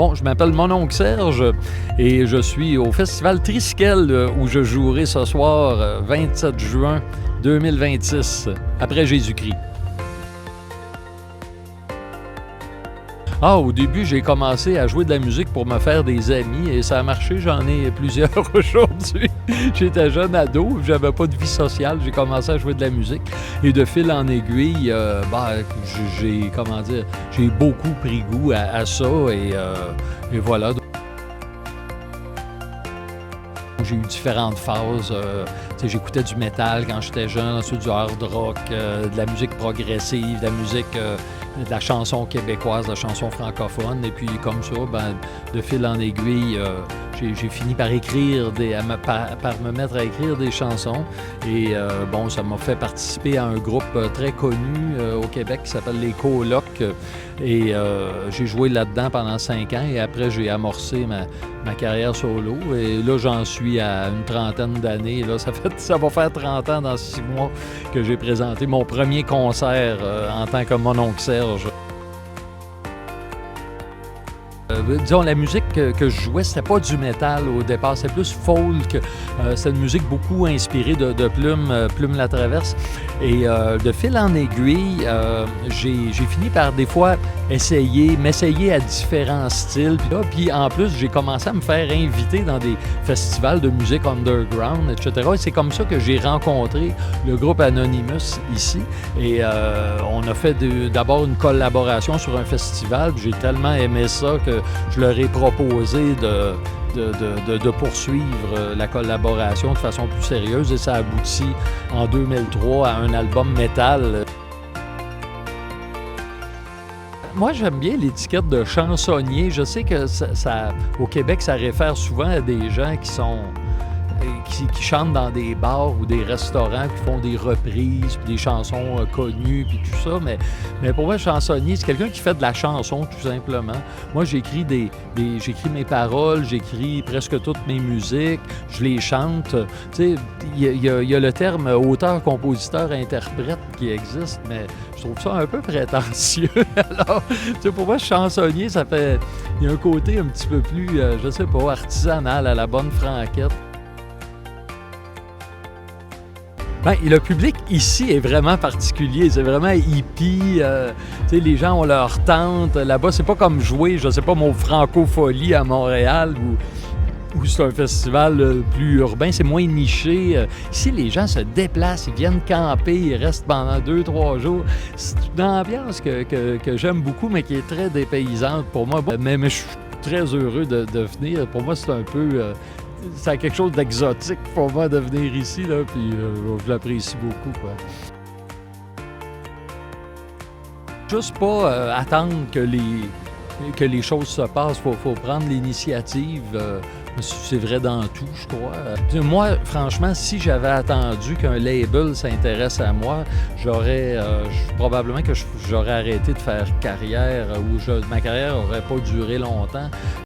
Bon, je m'appelle mon oncle Serge et je suis au Festival Triskel où je jouerai ce soir, 27 juin 2026, après Jésus-Christ. Ah, au début, j'ai commencé à jouer de la musique pour me faire des amis et ça a marché. J'en ai plusieurs aujourd'hui. J'étais jeune ado, j'avais pas de vie sociale. J'ai commencé à jouer de la musique et de fil en aiguille, j'ai beaucoup pris goût à ça et voilà. J'ai eu différentes phases. J'écoutais du métal quand j'étais jeune, ensuite du hard rock, de la musique progressive, de la musique, de la chanson québécoise, de la chanson francophone. Et puis comme ça, de fil en aiguille, j'ai fini par écrire, par me mettre à écrire des chansons. Et ça m'a fait participer à un groupe très connu au Québec qui s'appelle les Colocs. Et j'ai joué là-dedans pendant 5 ans et après j'ai amorcé ma carrière solo. Et là, j'en suis à une trentaine d'années. Là, ça va faire 30 ans dans 6 mois que j'ai présenté mon premier concert en tant que mon oncle Serge. Disons, la musique que je jouais, c'était pas du métal au départ, c'était plus folk. C'est une musique beaucoup inspirée de Plume la Traverse. Et de fil en aiguille, j'ai fini par des fois m'essayer à différents styles. Puis en plus, j'ai commencé à me faire inviter dans des festivals de musique underground, etc. Et c'est comme ça que j'ai rencontré le groupe Anonymous ici. Et on a fait d'abord une collaboration sur un festival. J'ai tellement aimé ça que je leur ai proposé de poursuivre la collaboration de façon plus sérieuse et ça aboutit en 2003 à un album métal. Moi, j'aime bien l'étiquette de chansonnier. Je sais que au Québec, ça réfère souvent à des gens qui chantent dans des bars ou des restaurants, qui font des reprises, puis des chansons connues, puis tout ça. Mais pour moi, chansonnier, c'est quelqu'un qui fait de la chanson, tout simplement. Moi, j'écris j'écris mes paroles, j'écris presque toutes mes musiques, je les chante. Tu sais, il y a le terme auteur, compositeur, interprète qui existe, mais je trouve ça un peu prétentieux. Alors, tu sais, pour moi, chansonnier, il y a un côté un petit peu plus, je sais pas, artisanal, à la bonne franquette. Le public ici est vraiment particulier, c'est vraiment hippie. Les gens ont leur tente. Là-bas, c'est pas comme jouer, je sais pas, mon Francofolie à Montréal où c'est un festival plus urbain, c'est moins niché. Ici, les gens se déplacent, ils viennent camper, ils restent pendant 2-3 jours. C'est une ambiance que j'aime beaucoup, mais qui est très dépaysante pour moi. Mais je suis très heureux de venir. Pour moi, c'est un peu... c'est quelque chose d'exotique pour moi de venir ici, là, puis je l'apprécie beaucoup, quoi. Juste pas attendre que les choses se passent, faut prendre l'initiative. C'est vrai dans tout, je crois. Moi, franchement, si j'avais attendu qu'un label s'intéresse à moi, probablement que j'aurais arrêté de faire carrière ou ma carrière n'aurait pas duré longtemps.